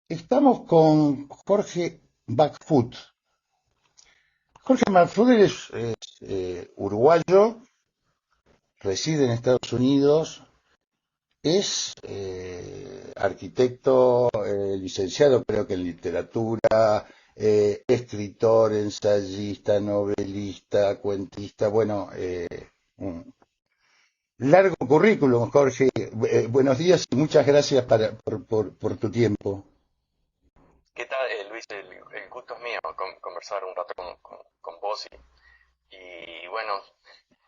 Estamos con Jorge Backfoot. Jorge Backfoot es uruguayo, reside en Estados Unidos, es arquitecto, licenciado creo que en literatura, escritor, ensayista, novelista, cuentista, bueno, un largo currículum, Jorge. Buenos días y muchas gracias por tu tiempo. ¿Qué tal, Luis? El gusto es mío conversar un rato con vos y bueno,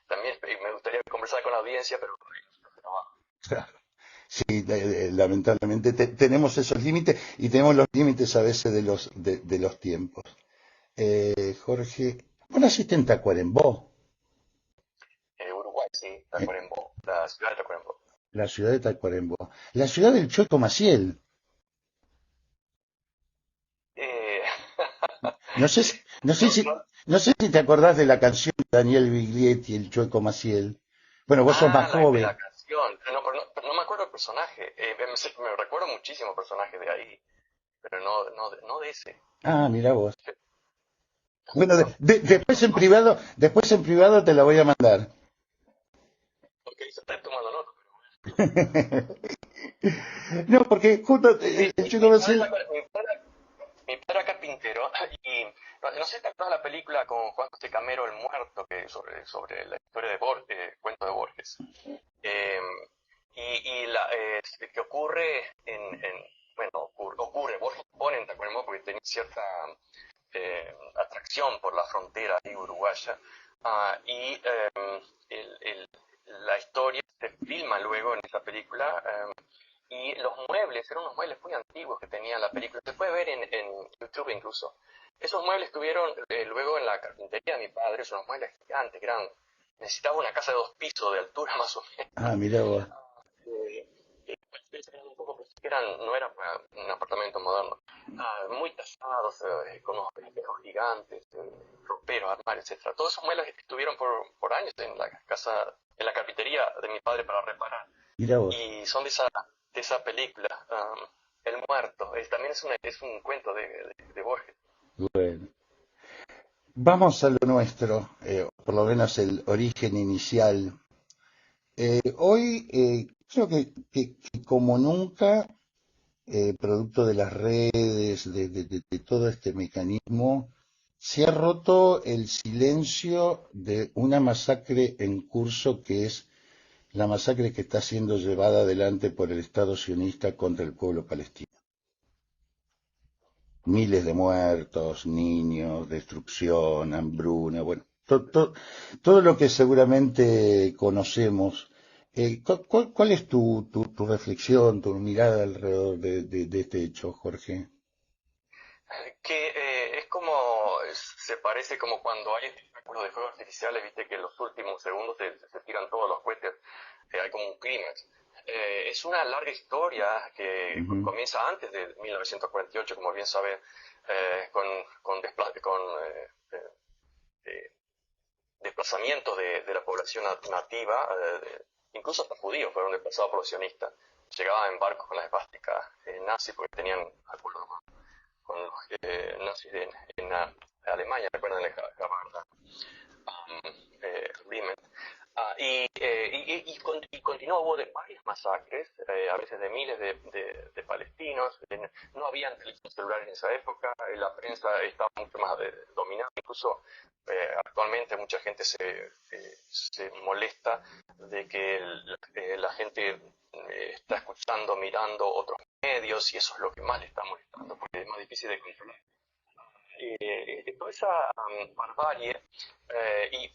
también me gustaría conversar con la audiencia, pero trabajo. Sí, lamentablemente tenemos esos límites y tenemos los límites a veces de los tiempos. Jorge, vos naciste en Tacuarembó, Uruguay, sí, eh, Tacuarembó, la ciudad de Tacuarembó. la ciudad de Tacuarembó, la ciudad del Chueco Maciel. Eh, No sé, no sé no, si, no, no sé si te acordás de la canción de Daniel Biglietti, el Chueco Maciel. Bueno, vos sos más la joven. canción, pero no me acuerdo el personaje, me recuerdo muchísimos personajes de ahí, pero no de ese. Ah, mira vos. Sí, Bueno, no, después en privado te la voy a mandar. ok, se está tomando nota. No, porque justo Sí, el Chueco Maciel. mi padre era carpintero y no sé si te acuerdas de la película con Juan José Camero, El Muerto, sobre la historia de Borges, cuento de Borges. Eh, que ocurre bueno, ocurre, Borges pone en Tacuarembó porque tenía cierta atracción por la frontera ahí uruguaya, y la historia se filma luego en esa película, y los muebles, eran unos muebles muy antiguos que tenía la película, se puede ver en YouTube incluso. Esos muebles estuvieron luego en la carpintería de mi padre, son unos muebles gigantes, que necesitaba una casa de 2 pisos de altura más o menos. Ah, mira vos. Eh, eran un poco, no era un apartamento moderno, muy tallados, con unos espejos gigantes, roperos, armarios, etcétera. Todos esos muebles estuvieron por años en la casa, en la carpintería de mi padre para reparar. Mira vos. Y son de esa película, El Muerto. También es un cuento de Borges. Bueno. Vamos a lo nuestro, por lo menos el origen inicial. Hoy creo que como nunca, producto de las redes, de todo este mecanismo, se ha roto el silencio de una masacre en curso que es la masacre que está siendo llevada adelante por el Estado sionista contra el pueblo palestino. Miles de muertos, niños, destrucción, hambruna, bueno, todo lo que seguramente conocemos. ¿Cuál es tu reflexión, tu mirada alrededor de este hecho, Jorge? Que es como, se parece como cuando hay espectáculos de fuegos artificiales, viste que en los últimos segundos se tiran todos los cohetes, hay como un clímax. Es una larga historia que Ujú. comienza antes de 1948, como bien sabe, con eh, desplazamientos de la población nativa, incluso hasta judíos fueron desplazados por los sionistas. Llegaban en barcos con las esvásticas nazis porque tenían acuerdos con los nazis en Alemania, recuerdan el Javarda Agreement. Y continuó, hubo de varias masacres, a veces de miles de palestinos. No habían teléfonos celulares en esa época, la prensa estaba mucho más dominada. Incluso actualmente mucha gente se molesta de que la gente está escuchando, mirando otros medios, y eso es lo que más le está molestando, porque es más difícil de controlar. Toda esa barbarie,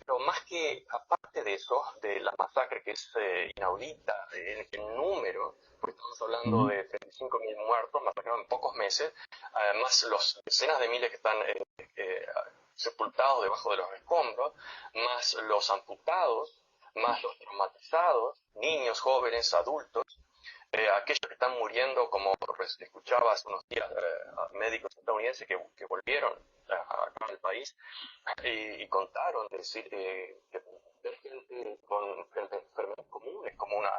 pero más que aparte de eso, de la masacre que es inaudita en número, porque estamos hablando Ujú. de 35.000 muertos masacrados en pocos meses, más los decenas de miles que están sepultados debajo de los escombros, más los amputados, más los traumatizados, niños, jóvenes, adultos, aquellos que están muriendo, como escuchaba hace unos días, médicos estadounidenses que volvieron acá al país y contaron, decir, que ver gente con enfermedades comunes como una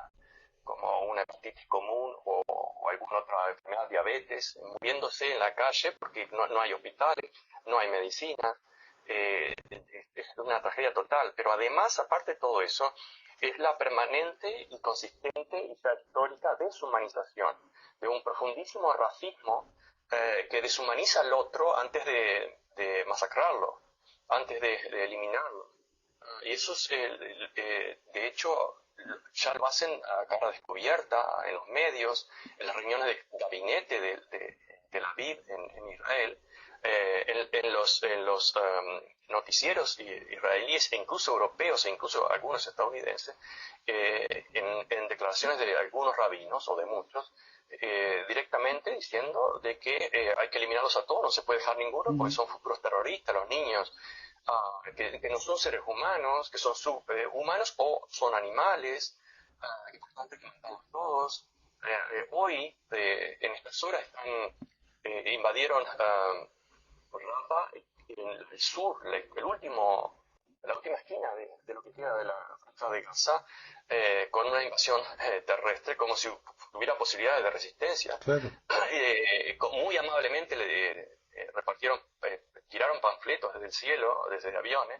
como una hepatitis común o alguna otra enfermedad, diabetes, muriéndose en la calle porque no hay hospitales, no hay medicina. Es una tragedia total, pero además, aparte de todo eso, es la permanente y consistente y histórica deshumanización, de un profundísimo racismo que deshumaniza al otro antes de masacrarlo, antes de eliminarlo. Y eso es, de hecho, ya lo hacen a cara descubierta en los medios, en las reuniones de gabinete de Tel Aviv en Israel, en los noticieros israelíes e incluso europeos e incluso algunos estadounidenses, en declaraciones de algunos rabinos o de muchos, directamente diciendo de que hay que eliminarlos a todos, no se puede dejar ninguno porque son futuros terroristas, los niños, que no son seres humanos, que son subhumanos o son animales, y por tanto hay que matarlos todos. Hoy, en estas horas, invadieron Rafa, en el sur, la última esquina de lo que queda de la franja de Gaza, con una invasión terrestre, como si hubiera posibilidades de resistencia. Claro. Muy amablemente repartieron, tiraron panfletos desde el cielo, desde aviones,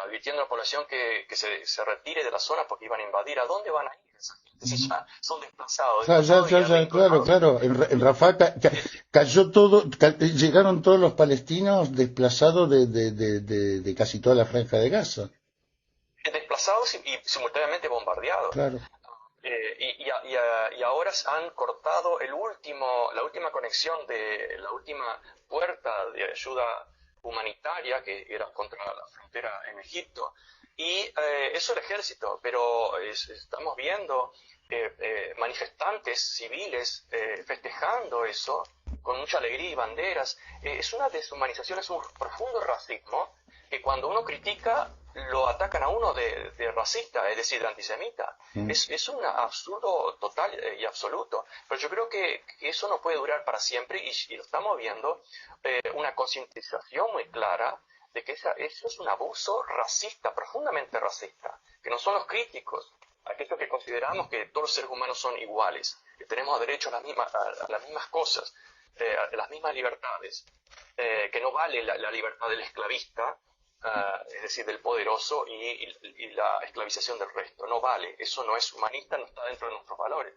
advirtiendo a la población que se retire de la zona porque iban a invadir. ¿A dónde van a ir esa gente? Si ya son desplazados. Claro. En Rafah cayó todo, llegaron todos los palestinos desplazados de casi toda la franja de Gaza. Desplazados y simultáneamente bombardeados. Claro. Y ahora han cortado la última conexión de la última puerta de ayuda humanitaria que era contra la frontera en Egipto. Y eso el ejército, pero estamos viendo manifestantes civiles festejando eso con mucha alegría y banderas. Es una deshumanización, es un profundo racismo que cuando uno critica lo atacan a uno de racista, es decir, de antisemita. Es un absurdo total y absoluto. Pero yo creo que eso no puede durar para siempre y lo estamos viendo, una concientización muy clara de que eso es un abuso racista, profundamente racista, que no son los críticos, aquellos que consideramos que todos los seres humanos son iguales, que tenemos derecho a las mismas cosas, a las mismas libertades, que no vale la libertad del esclavista, es decir, del poderoso y la esclavización del resto. No vale, eso no es humanista, no está dentro de nuestros valores.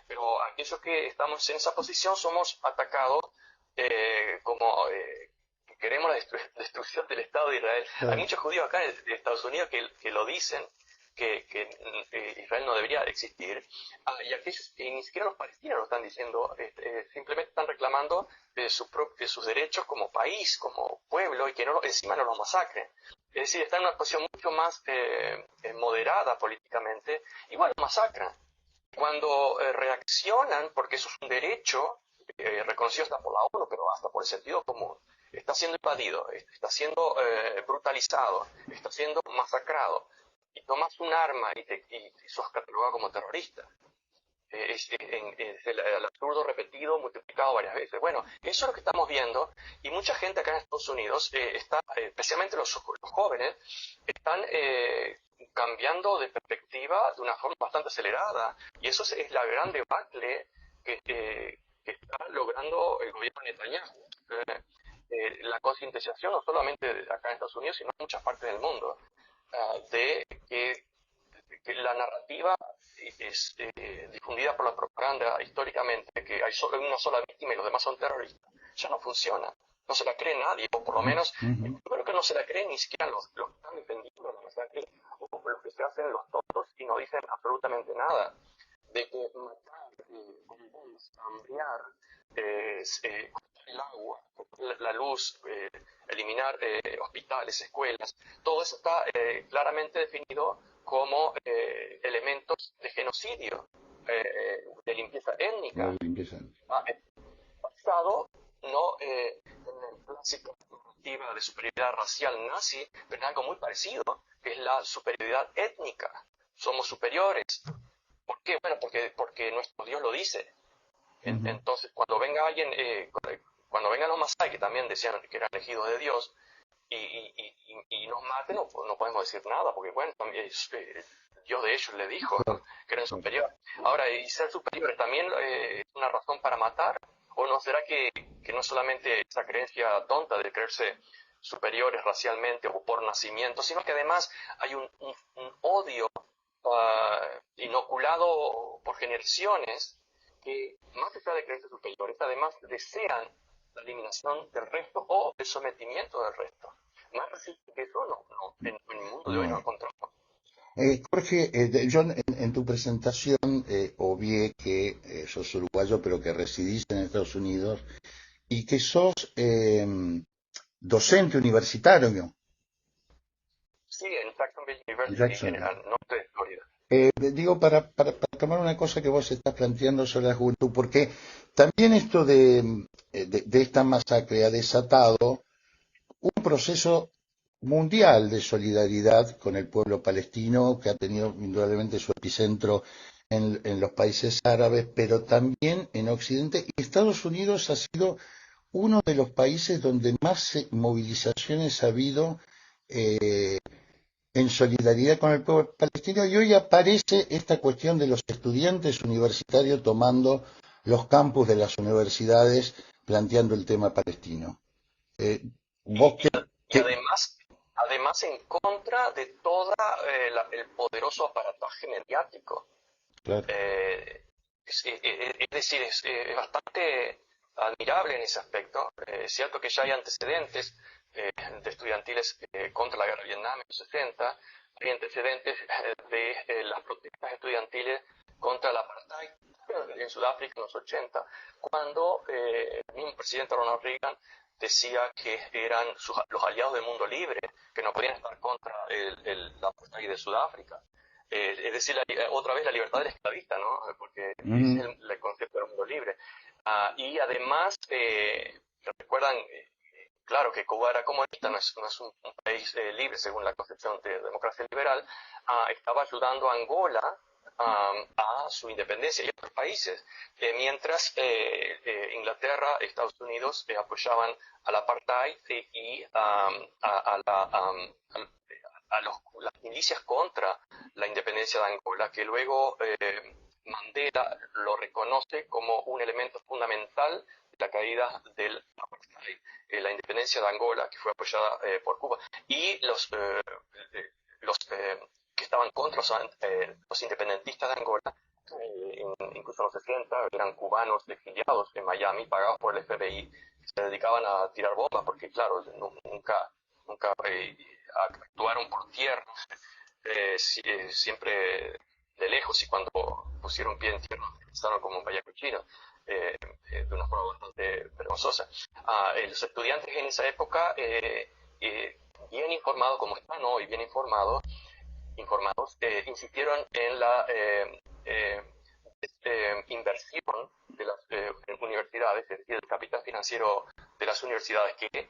Pero aquellos que estamos en esa posición somos atacados como que queremos la destrucción del Estado de Israel. Hay muchos judíos acá en Estados Unidos que lo dicen, que Israel no debería existir, y aquellos que ni siquiera los palestinos lo están diciendo, simplemente están reclamando sus derechos como país, como pueblo, y que encima no los masacren. Es decir, están en una posición mucho más moderada políticamente, igual los masacran. Cuando reaccionan, porque eso es un derecho reconocido hasta por la ONU, pero hasta por el sentido común, está siendo invadido, está siendo brutalizado, está siendo masacrado, y tomas un arma y sos catalogado como terrorista. Es el absurdo repetido, multiplicado varias veces. Bueno, eso es lo que estamos viendo, y mucha gente acá en Estados Unidos, especialmente los jóvenes, están cambiando de perspectiva de una forma bastante acelerada, y eso es la gran debacle que está logrando el gobierno de Netanyahu. La concientización no solamente acá en Estados Unidos, sino en muchas partes del mundo, de que la narrativa es difundida por la propaganda históricamente, que hay solo una sola víctima y los demás son terroristas, ya no funciona. No se la cree nadie, o por lo menos, yo creo que no se la creen ni siquiera los que están defendiendo la masacre, o los que se hacen los tontos y no dicen absolutamente nada. De que matar con bombas, hambriar, cortar el agua, cortar la luz, eliminar hospitales, escuelas, todo eso está claramente definido como elementos de genocidio, de limpieza étnica. Basado no en la clásica narrativa de superioridad racial nazi, pero en algo muy parecido, que es la superioridad étnica. Somos superiores. ¿Por qué? Bueno, porque nuestro Dios lo dice. Entonces, cuando venga alguien, cuando vengan los masai, que también decían que eran elegidos de Dios, y nos maten, no podemos decir nada, porque bueno, también Dios de ellos le dijo, ¿no?, que eran superiores. Ahora, ¿y ser superiores también es una razón para matar? ¿O no será que no solamente esa creencia tonta de creerse superiores racialmente o por nacimiento, sino que además hay un odio inoculado por generaciones que, más allá de creerse superiores, además desean la eliminación del resto o el sometimiento del resto? Más racista que eso en el mundo de hoy no No. encontramos. Jorge, yo en tu presentación obvié que sos uruguayo, pero que residís en Estados Unidos y que sos docente universitario Sí, en Jacksonville en University, en Jacksonville. el norte de Florida. Digo, para tomar una cosa que vos estás planteando sobre la juventud, porque también esto de esta masacre ha desatado un proceso mundial de solidaridad con el pueblo palestino que ha tenido indudablemente su epicentro en los países árabes, pero también en Occidente. Y Estados Unidos ha sido uno de los países donde más movilizaciones ha habido eh, en solidaridad con el pueblo palestino. Y hoy aparece esta cuestión de los estudiantes universitarios tomando los campus de las universidades planteando el tema palestino. Eh, ¿Vos Y, y, y qué, además en contra de todo el poderoso aparataje mediático. claro. Es decir, es bastante admirable en ese aspecto. Es cierto que ya hay antecedentes de estudiantiles contra la guerra de Vietnam en los 60, hay antecedentes de las protestas estudiantiles contra el apartheid en Sudáfrica en los 80, cuando el mismo presidente Ronald Reagan decía que eran los aliados del mundo libre, que no podían estar contra la apartheid de Sudáfrica. Es decir, otra vez la libertad del esclavista, ¿no? Porque ese es el concepto del mundo libre. Y además, recuerdan, claro, que Cuba era comunista, no es un país libre según la concepción de democracia liberal, estaba ayudando a Angola a su independencia y otros países, mientras Inglaterra, Estados Unidos apoyaban al apartheid y las milicias contra la independencia de Angola, que luego Mandela lo reconoce como un elemento fundamental de la caída del apartheid, la independencia de Angola, que fue apoyada por Cuba. Y los que estaban contra los independentistas de Angola, incluso en los 60, eran cubanos exiliados en Miami, pagados por el FBI, que se dedicaban a tirar bombas, porque claro, nunca actuaron por tierra, siempre de lejos, y cuando pusieron pie en tierra pensaron como un payaso chino, de una forma bastante vergonzosa. Los estudiantes en esa época, bien informados como están hoy, bien informados, insistieron en la inversión de las universidades, es decir, el capital financiero de las universidades, que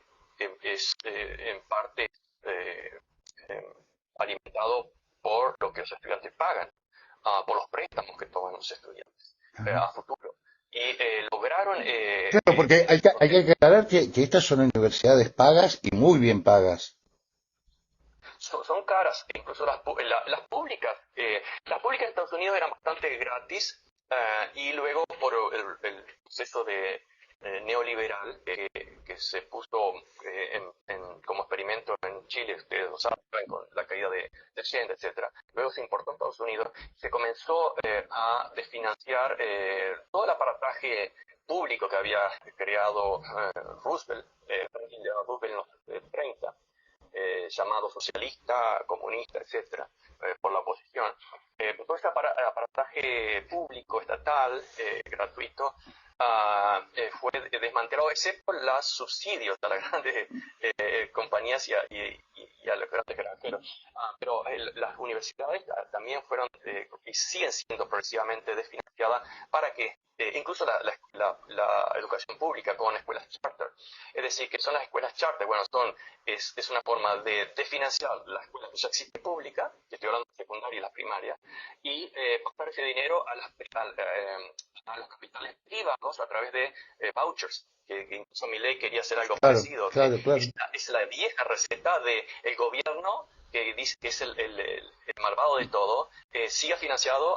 es en parte alimentado por lo que los estudiantes pagan, por los préstamos que toman los estudiantes a futuro. Y lograron... Claro, porque hay que aclarar que estas son universidades pagas y muy bien pagas. Son caras, incluso las públicas. Las públicas de Estados Unidos eran bastante gratis, y luego por el proceso de neoliberal que se puso como experimento en Chile, ustedes lo saben, con la caída de Allende, etcétera. Luego se importó en Estados Unidos, se comenzó a desfinanciar todo el aparataje público que había creado Roosevelt, Roosevelt en los 30, llamado socialista, comunista, etcétera, por la oposición. Todo ese aparataje público, estatal, gratuito, fue desmantelado, excepto los subsidios a las grandes compañías y a los grandes granjeros. Pero las universidades también fueron y siguen siendo progresivamente desfinanciadas para que incluso la educación pública con escuelas charter. Es decir, que son las escuelas charter, bueno, es una forma de financiar la escuela que ya existe pública, que estoy hablando de secundaria y la primaria, y pasar ese dinero a los capitales privados a través de vouchers, que incluso Milei quería hacer algo Claro, parecido, que claro, claro. es la vieja receta del gobierno que dice que es el malvado de todo, siga financiando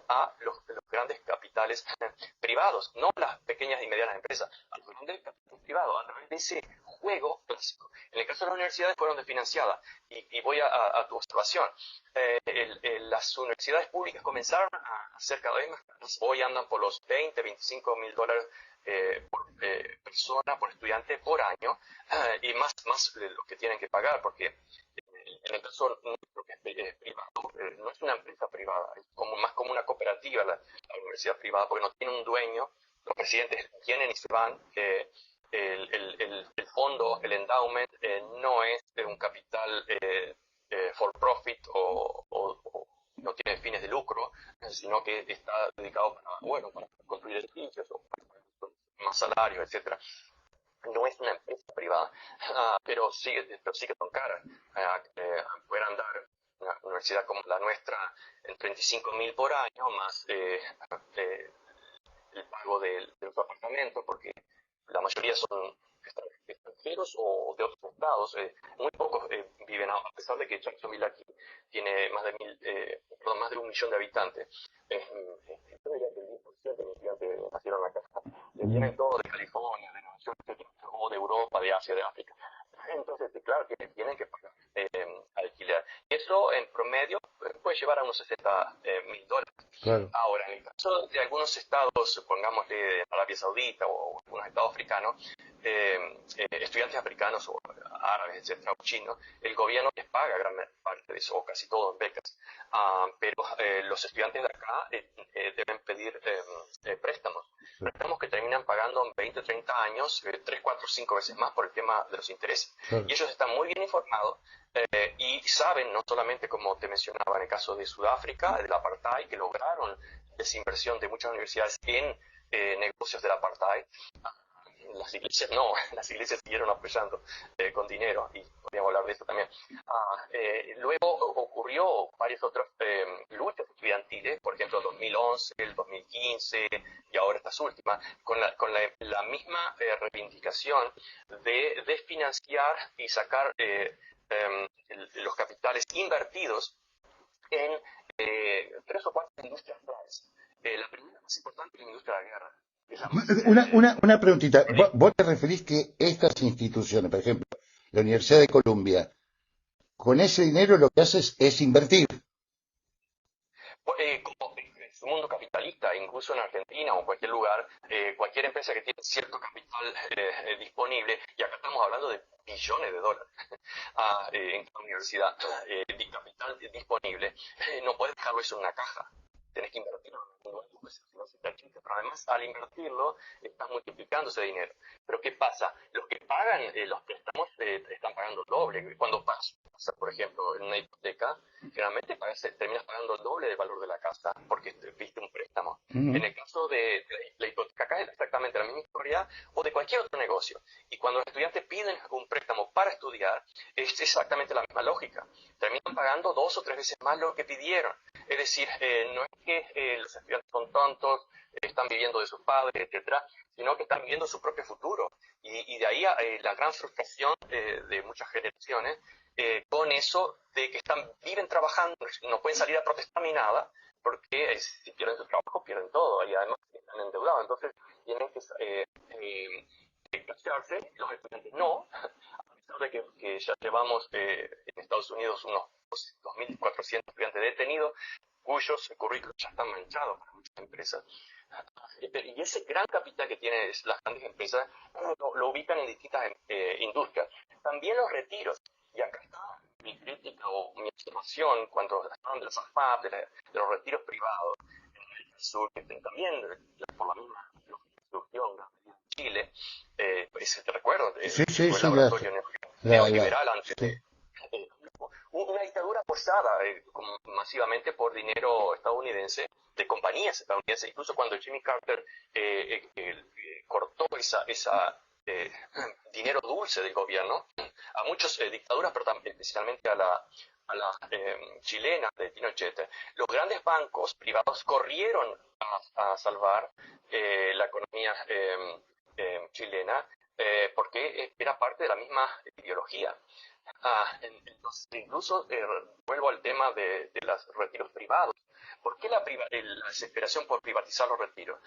a los grandes capitales privados, no las pequeñas y medianas empresas, a los grandes capitales privados, a través de ese juego clásico. En el caso de las universidades fueron desfinanciadas, y voy a tu observación. Las universidades públicas comenzaron a ser cada vez más caras. Hoy andan por los 20, 25 mil dólares por persona, por estudiante, por año, y más de lo que tienen que pagar, porque en el caso nuestro, que es privado, no es una empresa privada, es más como una cooperativa la universidad privada, porque no tiene un dueño, los presidentes vienen y se van. El fondo, el endowment, no es un capital for profit o no tiene fines de lucro, sino que está dedicado para construir edificios o para más salarios, etcétera. No es una empresa privada, pero sí que son caras. Poder andar una universidad como la nuestra en 35.000 por año, más el pago de los apartamentos, porque la mayoría son extranjeros o de otros estados. Muy pocos viven, a pesar de que Jacksonville aquí tiene más de 1 millón de habitantes. Yo diría que el 10% de los estudiantes nacieron acá. Vienen todos de California, de Nueva York, etcétera, o de Europa, de Asia, de África. Entonces, claro que tienen que pagar alquiler. Eso en promedio puede llevar a unos 60.000 dólares. Claro. Ahora, en el caso de algunos estados, supongámosle de Arabia Saudita o algunos estados africanos, estudiantes africanos o árabes, etcétera, o chinos, el gobierno les paga gran parte de eso, o casi todo en becas. Pero los estudiantes de acá deben pedir préstamos. Préstamos que terminan pagando en 20, 30 años, 3, 4, 5 veces más por el tema de los intereses. Claro. Y ellos están muy bien informados y saben, no solamente como te mencionaba en el caso de Sudáfrica, del apartheid, que lograron desinversión de muchas universidades en negocios del apartheid. Las iglesias no, las iglesias siguieron apoyando con dinero, y podríamos hablar de eso también. Luego ocurrió varias otras luchas estudiantiles, por ejemplo, el 2011, el 2015 y ahora estas últimas, con la misma reivindicación de desfinanciar y sacar los capitales invertidos en 3 o 4 industrias claves. La primera más importante es la industria de la guerra. Una preguntita. ¿Vos te referís que estas instituciones, por ejemplo, la Universidad de Columbia, con ese dinero lo que haces es invertir? Como es un mundo capitalista, incluso en Argentina o en cualquier lugar, cualquier empresa que tiene cierto capital disponible, y acá estamos hablando de billones de dólares en cada universidad, de capital disponible, no puedes dejarlo eso en una caja. Tenés que invertirlo en algún lugar, pues, si no se te achita. Pero además, al invertirlo, estás multiplicando ese dinero. Pero ¿qué pasa? Los que pagan los préstamos están pagando el doble. Cuando pasa, por ejemplo, en una hipoteca, generalmente terminas pagando el doble del valor de la casa porque viste un préstamo. En el caso de la hipoteca, acá es exactamente la misma historia, o de cualquier otro negocio. Y cuando los estudiantes piden un préstamo para estudiar, es exactamente la misma lógica. Terminan pagando 2 o 3 veces más lo que pidieron. Es decir, no es que los estudiantes son tontos, están viviendo de sus padres, etcétera, sino que están viviendo su propio futuro. Y de ahí la gran frustración de muchas generaciones con eso de que viven trabajando, no pueden salir a protestar ni nada, porque si pierden su trabajo, pierden todo, y además están endeudados. Entonces tienen que casarse, los estudiantes no, a pesar de que ya llevamos en Estados Unidos unos 2.400 estudiantes detenidos, cuyos currículos ya están manchados para muchas empresas. Y ese gran capital que tienen las grandes empresas lo ubican en distintas industrias. También los retiros. Y acá está mi crítica o mi observación cuando hablan de los AFAP, de los retiros privados en América del Sur, que también por la misma lógica surgió en Chile. Te recuerdo, Sí, fue el laboratorio neoliberal antes sí. de una dictadura apoyada masivamente por dinero estadounidense, de compañías estadounidenses. Incluso cuando Jimmy Carter cortó esa dinero dulce del gobierno a muchas dictaduras, pero también, especialmente a la chilena de Pinochet, los grandes bancos privados corrieron a salvar la economía chilena, porque era parte de la misma ideología. Entonces, incluso vuelvo al tema de los retiros privados. ¿Por qué la desesperación por privatizar los retiros?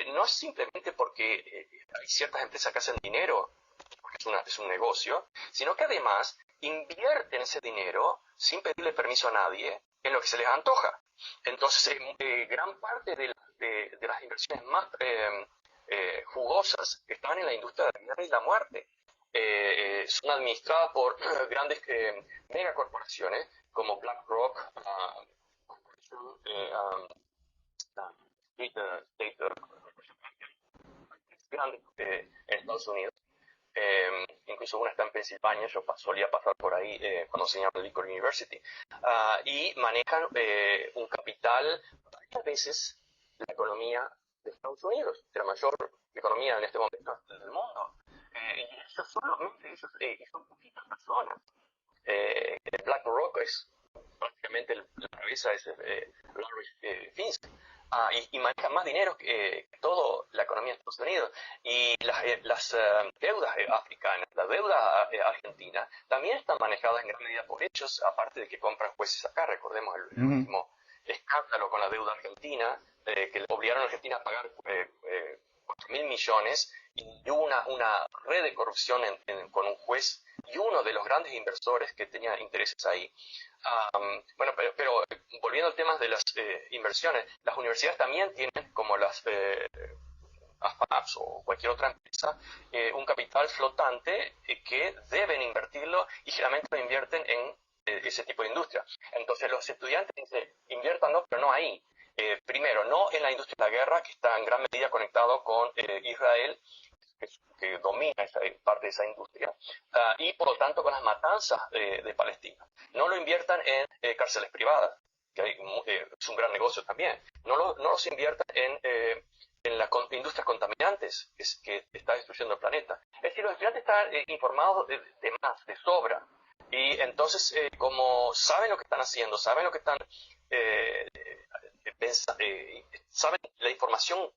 No es simplemente porque hay ciertas empresas que hacen dinero, porque es un negocio, sino que además invierten ese dinero sin pedirle permiso a nadie en lo que se les antoja. Entonces, gran parte de las inversiones más jugosas que estaban en la industria de la vida y la muerte son administradas por grandes megacorporaciones como BlackRock, State grandes en Estados Unidos. Incluso una está en Pensilvania, yo solía pasar por ahí cuando enseñaba en Lincoln University, y manejan un capital varias veces la economía de Estados Unidos, de la mayor economía en este momento del mundo. Y ellos solamente, son poquitas personas. BlackRock es prácticamente la cabeza es Larry Fink, y maneja más dinero que toda la economía de Estados Unidos. Y las deudas africanas, la deuda argentina, también están manejadas en gran medida por ellos, aparte de que compran jueces acá. Recordemos el último escándalo con la deuda argentina, que le obligaron a Argentina a pagar 4.000 millones, y hubo una red de corrupción con un juez y uno de los grandes inversores que tenía intereses ahí. Bueno, pero volviendo al tema de las inversiones, las universidades también tienen, como las AFAPs o cualquier otra empresa, un capital flotante que deben invertirlo, y generalmente lo invierten en ese tipo de industria. Entonces los estudiantes dicen, inviértanlo, pero no ahí. Primero, no en la industria de la guerra, que está en gran medida conectado con Israel, que domina parte de esa industria, y por lo tanto con las matanzas de Palestina. No lo inviertan en cárceles privadas, que es un gran negocio también. No los inviertan en las industrias contaminantes que está destruyendo el planeta. Es decir, los estudiantes están informados de más, de sobra. Y entonces, como saben lo que están haciendo, saben lo que están saben la información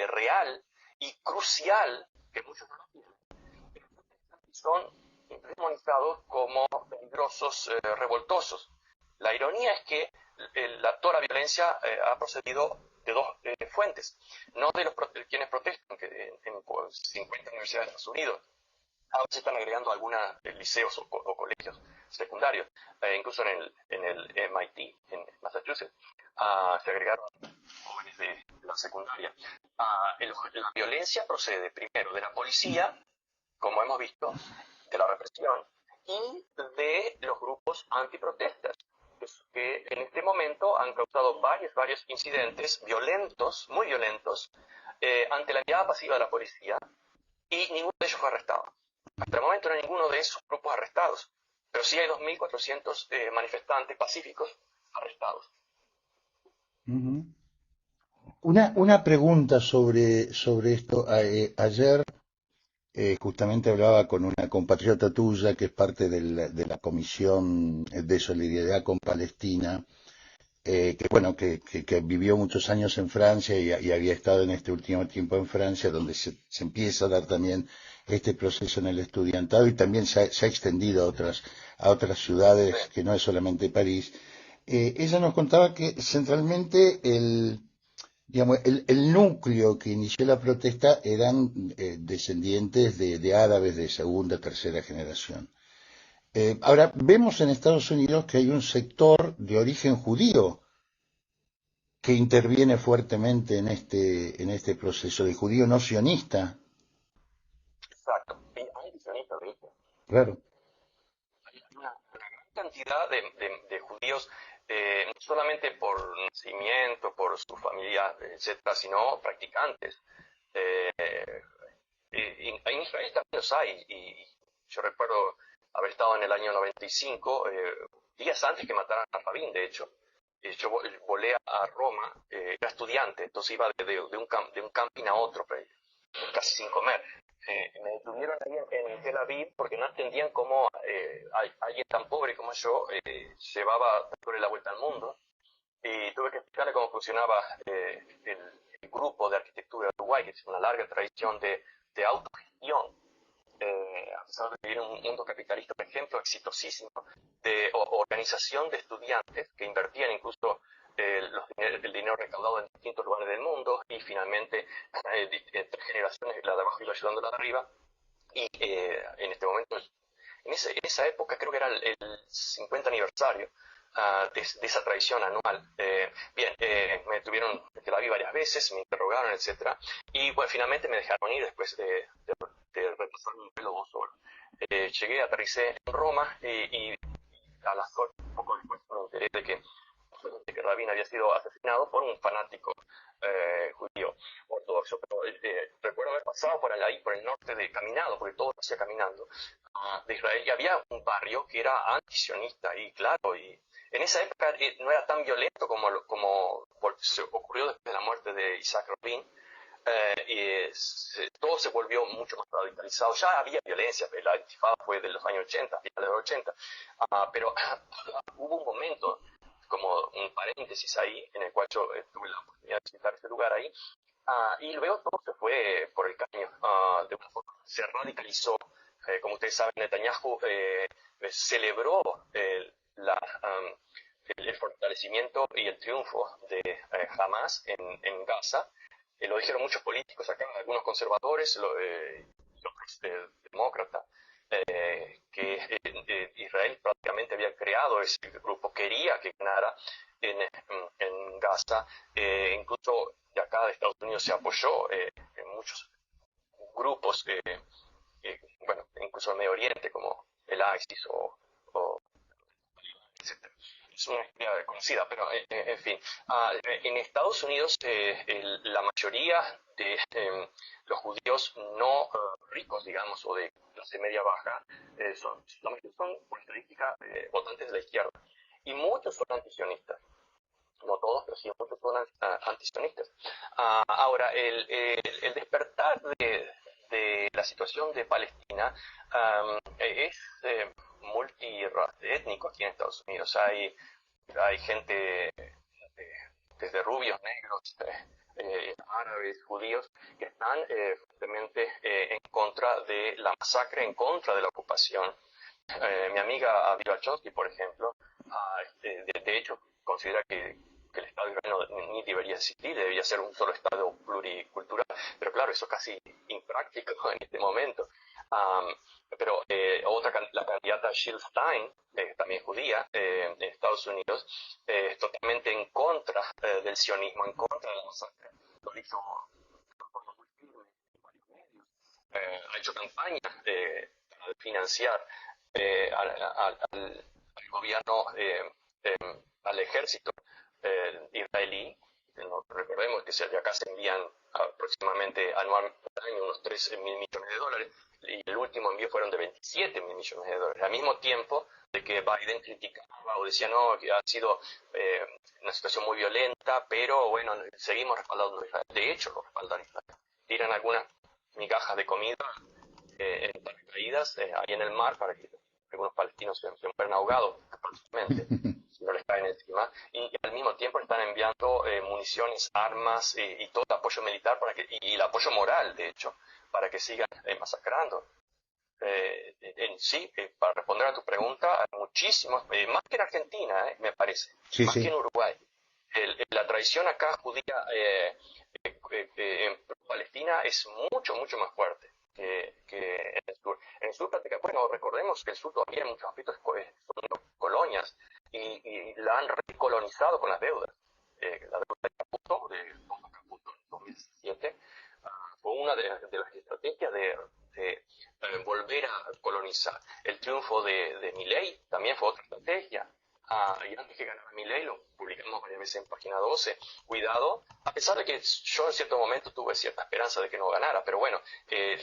real y crucial, que muchos no lo tienen, son demonizados como peligrosos, revoltosos. La ironía es que toda la violencia ha procedido de dos fuentes, no de quienes protestan, que en 50 universidades de Estados Unidos. Ahora se están agregando algunos liceos o colegios secundarios, incluso en el MIT, en Massachusetts, se agregaron jóvenes de la secundaria. La violencia procede primero de la policía, como hemos visto, de la represión, y de los grupos antiprotestas, que en este momento han causado varios incidentes violentos, muy violentos, ante la mirada pasiva de la policía, y ninguno de ellos fue arrestado. Hasta el momento no hay ninguno de esos grupos arrestados, pero sí hay 2.400 manifestantes pacíficos arrestados. Una pregunta sobre esto. Ayer justamente hablaba con una compatriota tuya que es parte de la Comisión de Solidaridad con Palestina, que bueno, que vivió muchos años en Francia y había estado en este último tiempo en Francia, donde se empieza a dar también este proceso en el estudiantado, y también se ha extendido a otras ciudades, que no es solamente París. Ella nos contaba que centralmente digamos, el núcleo que inició la protesta eran descendientes de árabes de segunda, tercera generación. Ahora, vemos en Estados Unidos que hay un sector de origen judío que interviene fuertemente en este proceso, de judío no sionista. Exacto. Y hay sionistas, ¿viste? Claro. Hay una gran cantidad de judíos, no solamente por nacimiento, por su familia, etcétera, sino practicantes. En Israel también los hay, y yo recuerdo haber estado en el año 95, días antes que mataran a Rabin, de hecho. Yo volé a Roma, era estudiante, entonces iba de un camping a otro, casi sin comer. Me detuvieron ahí en Tel Aviv porque no entendían cómo alguien tan pobre como yo llevaba dándole la vuelta al mundo, y tuve que explicarle cómo funcionaba el grupo de arquitectura de Uruguay, que es una larga tradición de autogestión, a pesar de vivir en un mundo capitalista, por ejemplo, exitosísimo, de organización de estudiantes que invertían incluso el dinero recaudado en distintos lugares del mundo y finalmente 3 generaciones, la de abajo iba ayudando a la de arriba. Y en este momento, en esa época creo que era el 50 aniversario de esa tradición anual. Me tuvieron en Tel Aviv varias veces, me interrogaron, etcétera, y bueno, finalmente me dejaron ir después de repasar un vuelo 2 horas. Llegué, aterricé en Roma y a las horas, poco después me enteré de que Rabin había sido asesinado por un fanático judío ortodoxo. Pero recuerdo haber pasado ahí por el norte, caminado, porque todo se hacía caminando, de Israel, y había un barrio que era antisionista, y claro, y en esa época no era tan violento como se ocurrió después de la muerte de Isaac Rabin. Todo se volvió mucho más radicalizado. Ya había violencia, la intifada fue de los años 80, finales de los 80, pero hubo un momento, como un paréntesis ahí, en el cual yo tuve la oportunidad de visitar ese lugar ahí, y luego todo se fue por el caño, de una forma, se radicalizó. Como ustedes saben, Netanyahu celebró el fortalecimiento y el triunfo de Hamas en Gaza. Lo dijeron muchos políticos acá, algunos conservadores, otros demócratas, que Israel prácticamente había creado ese grupo, quería que ganara en Gaza. Incluso de acá de Estados Unidos se apoyó en muchos grupos, bueno, incluso en Medio Oriente, como el ISIS o etcétera. Es una historia conocida, pero en fin. En Estados Unidos la mayoría de los judíos no ricos, digamos, o de clase media baja, son por estadística votantes de la izquierda. Y muchos son antisionistas. No todos, pero sí muchos son antisionistas. Ahora, el despertar de la situación de Palestina es multiétnico aquí en Estados Unidos. Hay gente desde rubios, negros, árabes, judíos, que están fuertemente en contra de la masacre, en contra de la ocupación. Mi amiga Aviva Chomsky, por ejemplo, de hecho, considera que el Estado de Israel ni debería existir, debería ser un solo Estado pluricultural, pero claro, eso es casi impráctico en este momento. Pero la candidata Jill Stein, también judía, en Estados Unidos, es totalmente en contra del sionismo, en contra de la masacre. Lo hizo de forma muy firme en varios medios. Ha hecho campaña para financiar al gobierno, al ejército israelí. Recordemos que de acá se envían aproximadamente anualmente unos 13.000 millones de dólares, y el último envío fueron de 27.000 millones de dólares. Al mismo tiempo de que Biden criticaba o decía no, que ha sido una situación muy violenta, pero bueno, seguimos respaldando a Israel. De hecho, lo respaldan a Israel. Tiran algunas migajas de comida en paracaídas ahí en el mar para que algunos palestinos se mueran ahogados prácticamente si no les caen encima, y al mismo tiempo están enviando municiones, armas y todo el apoyo militar y el apoyo moral, de hecho, para que sigan masacrando. Sí, para responder a tu pregunta, hay muchísimos, más que en Argentina, me parece, Sí, más que en sí. Uruguay. La tradición acá judía en Palestina es mucho, mucho más fuerte que en el sur. En el sur, prácticamente, bueno, recordemos que el sur todavía en muchos aspectos son colonias y la han recolonizado con las deudas. La deuda de Caputo, de Tomás Caputo en 2017, fue una de las estrategias de volver a colonizar. El triunfo de Milei también fue otra estrategia. Y antes que ganara Milei, lo publicamos varias veces en página 12, cuidado, a pesar de que yo en cierto momento tuve cierta esperanza de que no ganara, pero bueno,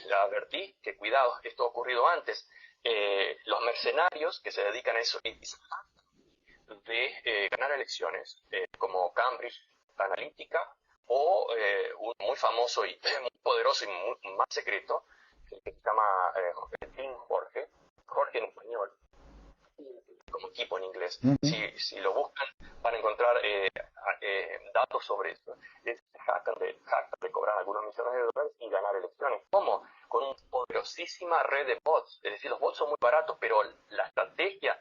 la advertí que cuidado, esto ha ocurrido antes. Los mercenarios que se dedican a eso de ganar elecciones, como Cambridge Analytica, o un muy famoso y muy poderoso y más secreto, que se llama Team Jorge, Jorge en español, como equipo en inglés. Ujú. Si lo buscan, van a encontrar datos sobre esto. Se jactan de cobrar algunos millones de dólares y ganar elecciones. ¿Cómo? Con un poderoso poderosísima red de bots. Es decir, los bots son muy baratos, pero la estrategia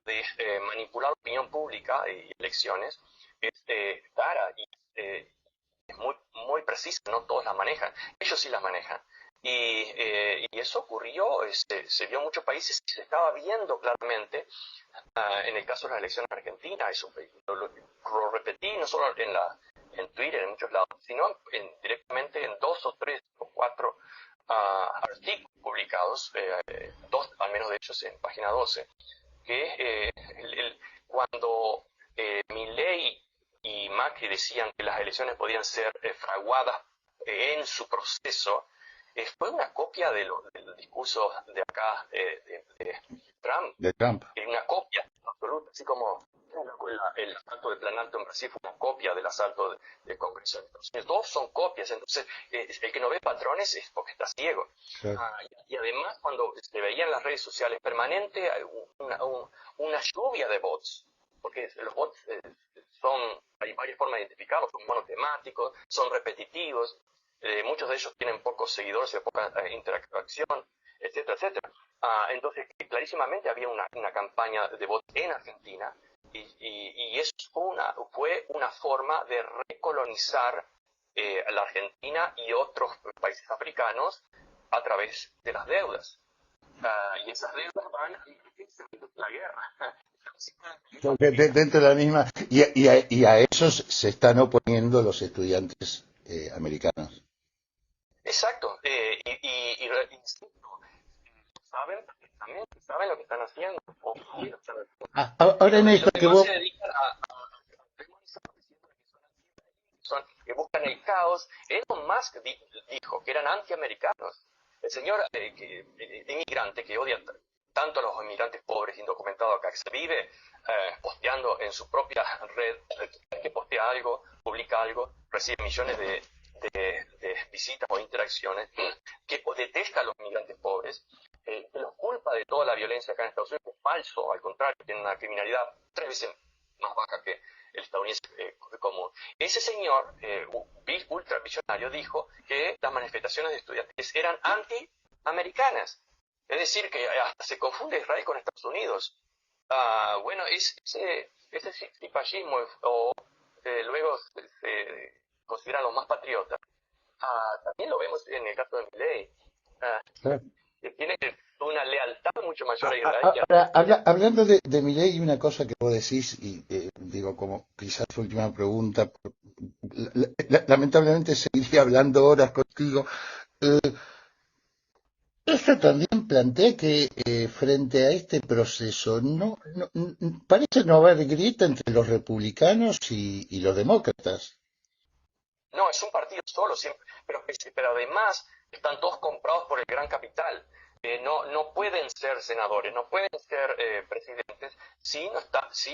de manipular la opinión pública y elecciones es cara y es muy, muy precisa, no todos la manejan. Ellos sí la manejan. Y eso ocurrió, se vio en muchos países y se estaba viendo claramente en el caso de las elecciones argentinas. Eso lo repetí no solo en Twitter, en muchos lados, sino directamente en 2 o 3 o 4 artículos publicados, 2 al menos de ellos en página 12, que cuando Milei y Macri decían que las elecciones podían ser fraguadas en su proceso, fue una copia del discurso de acá de Trump, De Trump. una copia absoluta, así como el asalto de Plan Alto en Brasil fue una copia del asalto del Congreso. Entonces, dos son copias, entonces el que no ve patrones es porque está ciego. Claro. Y además, cuando se veía en las redes sociales permanente una lluvia de bots, porque los bots hay varias formas de identificarlos, son monotemáticos, son repetitivos, muchos de ellos tienen pocos seguidores y poca interacción, etcétera, etcétera. Entonces, clarísimamente había una campaña de bots en Argentina y eso fue una forma de recolonizar la Argentina y otros países africanos a través de las deudas. Y esas deudas van a la guerra. Dentro de la misma. Y a esos se están oponiendo los estudiantes americanos. Exacto. Insisto, saben lo que están haciendo. O sí lo están haciendo. Ahora en Lo esto que que más vos. se dedican a demonizar diciendo que buscan el caos. Elon Musk dijo que eran antiamericanos. El señor inmigrante que odia tanto a los inmigrantes pobres indocumentados acá, que se vive posteando en su propia red, que postea algo, publica algo, recibe millones de visitas o interacciones, que detesta a los inmigrantes pobres, que los culpa de toda la violencia acá en Estados Unidos, que es falso, al contrario, tiene una criminalidad 3 veces más baja que el estadounidense común. Ese señor, ultravisionario, dijo que las manifestaciones de estudiantes eran antiamericanas. Es decir, que hasta se confunde Israel con Estados Unidos. Bueno, ese fascismo o luego se consideran los más patriotas. También lo vemos en el caso de Milei. Claro. Que tiene una lealtad mucho mayor a Israel que a Ahora, hablando de Milei, una cosa que vos decís, y digo como quizás tu última pregunta, lamentablemente seguiría hablando horas contigo. eh, Esto también plantea que frente a este proceso parece no haber grieta entre los republicanos y los demócratas. No, es un partido solo, siempre, pero además están todos comprados por el gran capital. No pueden ser senadores, no pueden ser presidentes si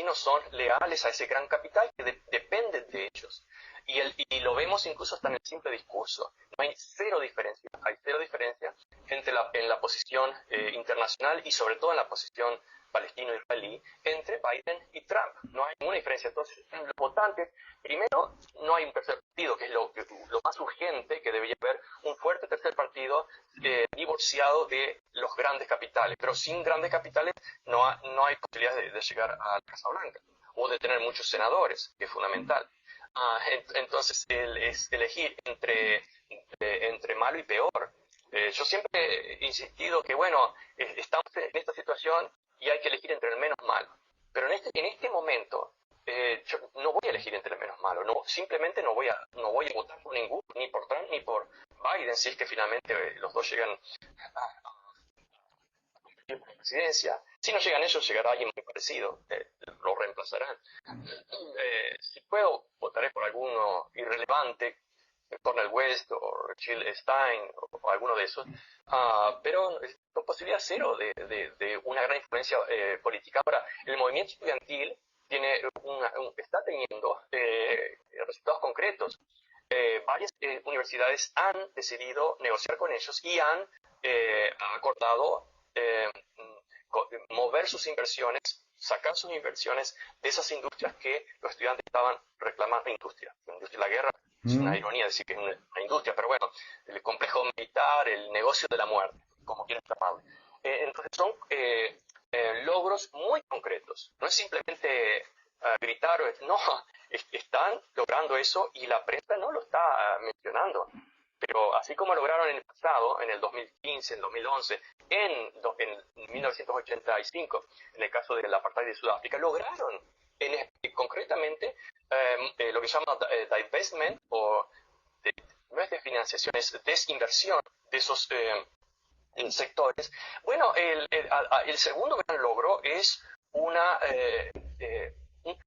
no son leales a ese gran capital que dependen de ellos. Y lo vemos incluso hasta en el simple discurso. No hay cero diferencia. Hay cero diferencia en la posición internacional y sobre todo en la posición palestino-israelí entre Biden y Trump. No hay ninguna diferencia. Entonces, los votantes, primero, no hay un tercer partido, que es lo más urgente, que debería haber un fuerte tercer partido divorciado de los grandes capitales. Pero sin grandes capitales no hay posibilidad de llegar a la Casa Blanca o de tener muchos senadores, que es fundamental. Entonces, es elegir entre malo y peor. Yo siempre he insistido que, bueno, estamos en esta situación y hay que elegir entre el menos malo. Pero en este momento, yo no voy a elegir entre el menos malo. No, simplemente no voy a votar por ninguno, ni por Trump ni por Biden, si es que finalmente los dos llegan a la presidencia. Si no llegan ellos, llegará alguien muy parecido. Lo reemplazarán. Si puedo, votaré por alguno irrelevante, Cornel West o Jill Stein o alguno de esos, pero con posibilidad cero de una gran influencia política. Ahora, el movimiento estudiantil está teniendo resultados concretos. Varias universidades han decidido negociar con ellos y han acordado mover sus inversiones, sacar sus inversiones de esas industrias que los estudiantes estaban reclamando. La industria de la guerra, es una ironía decir que es una industria, pero bueno, el complejo militar, el negocio de la muerte. como quieras llamarle. Entonces son logros muy concretos. No es simplemente gritar, no, están logrando eso y la prensa no lo está mencionando. Pero así como lograron en el pasado, en el 2015, en el 2011, en 1985, en el caso del apartheid de Sudáfrica, lograron concretamente lo que llaman divestment, o no es de financiación, es desinversión de esos sectores. Bueno, el segundo gran logro es un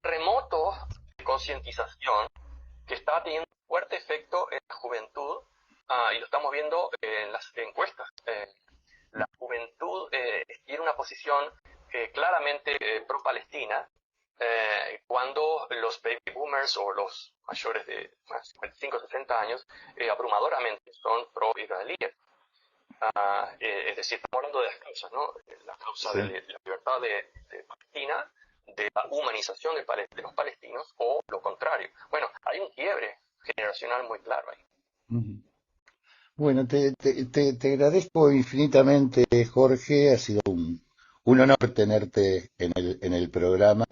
remoto de concientización que está teniendo un fuerte efecto en la juventud, y lo estamos viendo en las encuestas. La juventud tiene una posición claramente pro-palestina, cuando los baby boomers o los mayores de 55 o 60 años abrumadoramente son pro-israelíes. Es decir, estamos hablando de las causas, ¿no? La causa Sí. de la libertad de Palestina, de la humanización de los palestinos, o lo contrario. Bueno, hay un quiebre generacional muy claro ahí. Ujú. Bueno, te agradezco infinitamente, Jorge. Ha sido un honor tenerte en el programa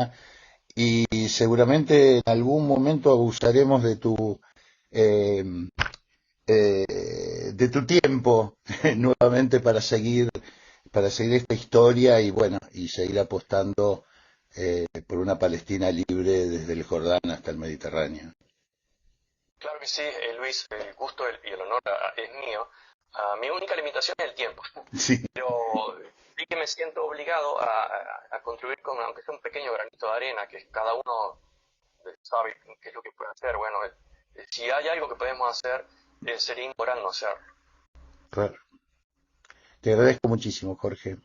y seguramente en algún momento abusaremos eh, de tu tiempo nuevamente para seguir esta historia y bueno, y seguir apostando por una Palestina libre desde el Jordán hasta el Mediterráneo. Claro que sí, Luis, el gusto y el honor es mío. Mi única limitación es el tiempo, Sí, pero sí que me siento obligado a contribuir con, aunque sea un pequeño granito de arena, que cada uno sabe qué es lo que puede hacer. Bueno, si hay algo que podemos hacer, sería inmoral no hacerlo. claro. Te agradezco muchísimo, Jorge.